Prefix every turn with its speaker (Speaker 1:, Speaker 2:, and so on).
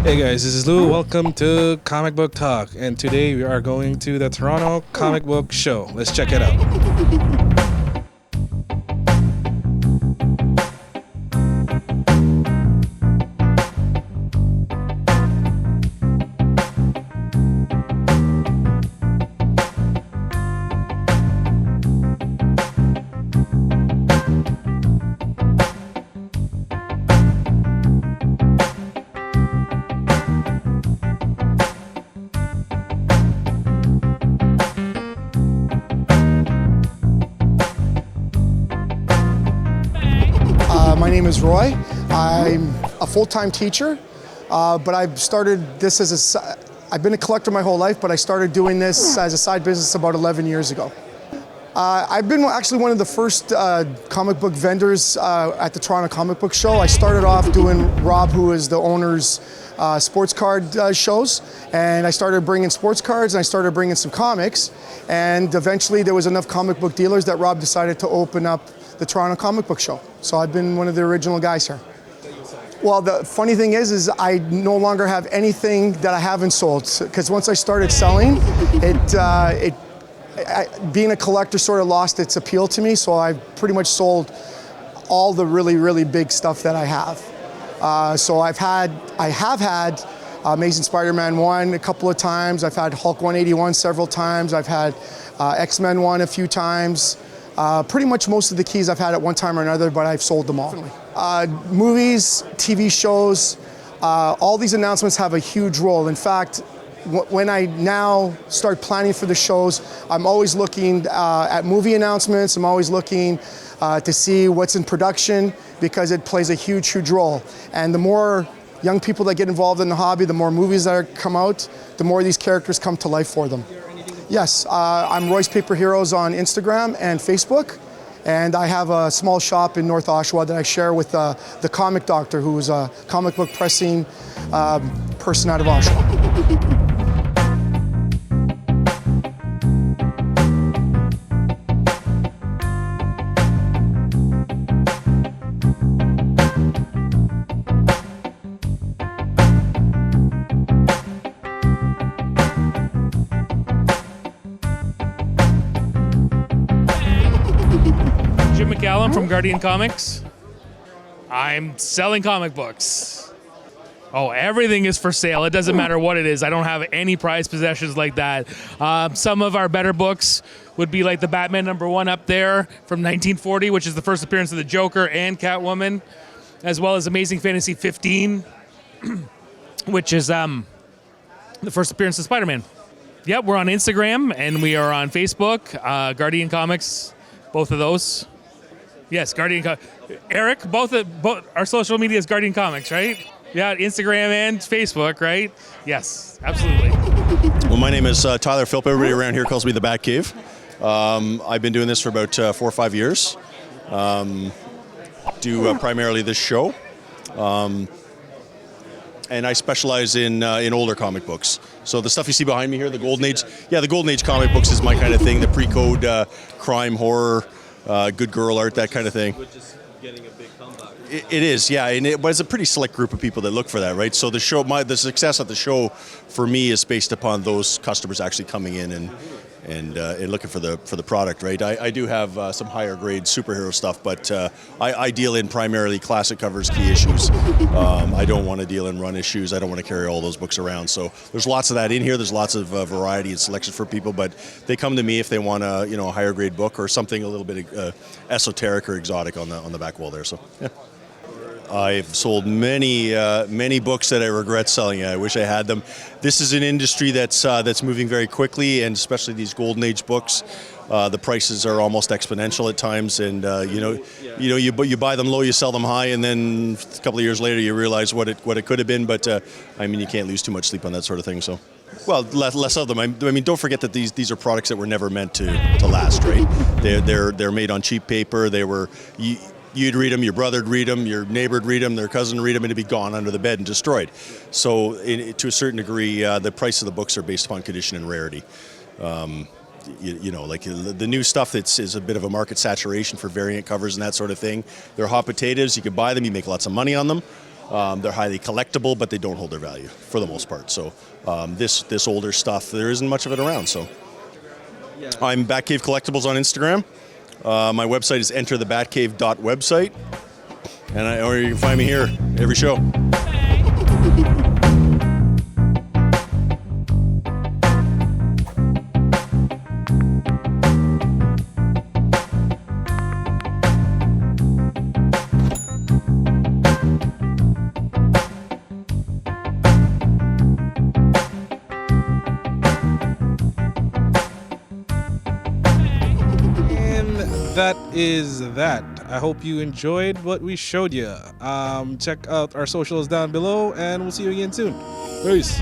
Speaker 1: Hey guys, this is Lou. Welcome to Comic Book Talk, and today we are going to the Toronto Comic Book Show. Let's check it out.
Speaker 2: My name is Roy. I'm a full-time teacher, but I've started this I've been a collector my whole life, but I started doing this as a side business about 11 years ago. I've been actually one of the first comic book vendors at the Toronto Comic Book Show. I started off doing Rob, who is the owner's sports card shows, and I started bringing sports cards and I started bringing some comics, and eventually there was enough comic book dealers that Rob decided to open up the Toronto Comic Book Show. So I've been one of the original guys here. Well, the funny thing is I no longer have anything that I haven't sold, because once I started selling, being a collector sort of lost its appeal to me, so I've pretty much sold all the really, really big stuff that I have. So I have had Amazing Spider-Man 1 a couple of times, I've had Hulk 181 several times, I've had X-Men 1 a few times. Pretty much most of the keys I've had at one time or another, but I've sold them all. Movies, TV shows, all these announcements have a huge role. In fact, when I now start planning for the shows, I'm always looking at movie announcements. I'm always looking to see what's in production, because it plays a huge, huge role. And the more young people that get involved in the hobby, the more movies that come out, the more these characters come to life for them. Yes, I'm Roy's Paper Heroes on Instagram and Facebook, and I have a small shop in North Oshawa that I share with the Comic Doctor, who is a comic book pressing person out of Oshawa.
Speaker 3: McCallum from Guardian Comics. I'm selling comic books. Oh, everything is for sale. It doesn't matter what it is. I don't have any prized possessions like that. Some of our better books would be like the Batman #1 up there from 1940, which is the first appearance of the Joker and Catwoman, as well as Amazing Fantasy 15, which is the first appearance of Spider-Man. Yep, we're on Instagram and we are on Facebook, Guardian Comics, both of those. Yes, Eric, both our social media is Guardian Comics, right? Yeah, Instagram and Facebook, right? Yes, absolutely.
Speaker 4: Well, my name is Tyler Philp. Everybody around here calls me the Bat Cave. I've been doing this for about 4 or 5 years. Do primarily this show. And I specialize in older comic books. So the stuff you see behind me here, the Golden Age, the Golden Age comic books is my kind of thing, the pre-code crime, horror, good girl art, that kind of thing.
Speaker 5: Which is getting a big comeback.
Speaker 4: It is, yeah, but it's a pretty select group of people that look for that, right? So the show, the success of the show for me is based upon those customers actually coming in and looking for the product, right? I do have some higher grade superhero stuff, but I deal in primarily classic covers, key issues. I don't want to deal in run issues. I don't want to carry all those books around. So there's lots of that in here. There's lots of variety and selection for people, but they come to me if they want a higher grade book or something a little bit esoteric or exotic on the back wall there. So yeah. I've sold many books that I regret selling. I wish I had them. This is an industry that's moving very quickly, and especially these Golden Age books. The prices are almost exponential at times, and you buy them low, you sell them high, and then a couple of years later you realize what it could have been. But you can't lose too much sleep on that sort of thing. So, well, less of them. I mean, don't forget that these are products that were never meant to last, right? They're made on cheap paper. You'd read them, your brother'd read them, your neighbor'd read them, their cousin would read them, and it'd be gone under the bed and destroyed. So to a certain degree, the price of the books are based upon condition and rarity. Like the new stuff is a bit of a market saturation for variant covers and that sort of thing. They're hot potatoes. You can buy them. You make lots of money on them. They're highly collectible, but they don't hold their value for the most part. So this older stuff, there isn't much of it around. So I'm Batcave Collectibles on Instagram. My website is enterthebatcave.website, or you can find me here every show.
Speaker 1: That is that. I hope you enjoyed what we showed you. Check out our socials down below, and we'll see you again soon. Peace.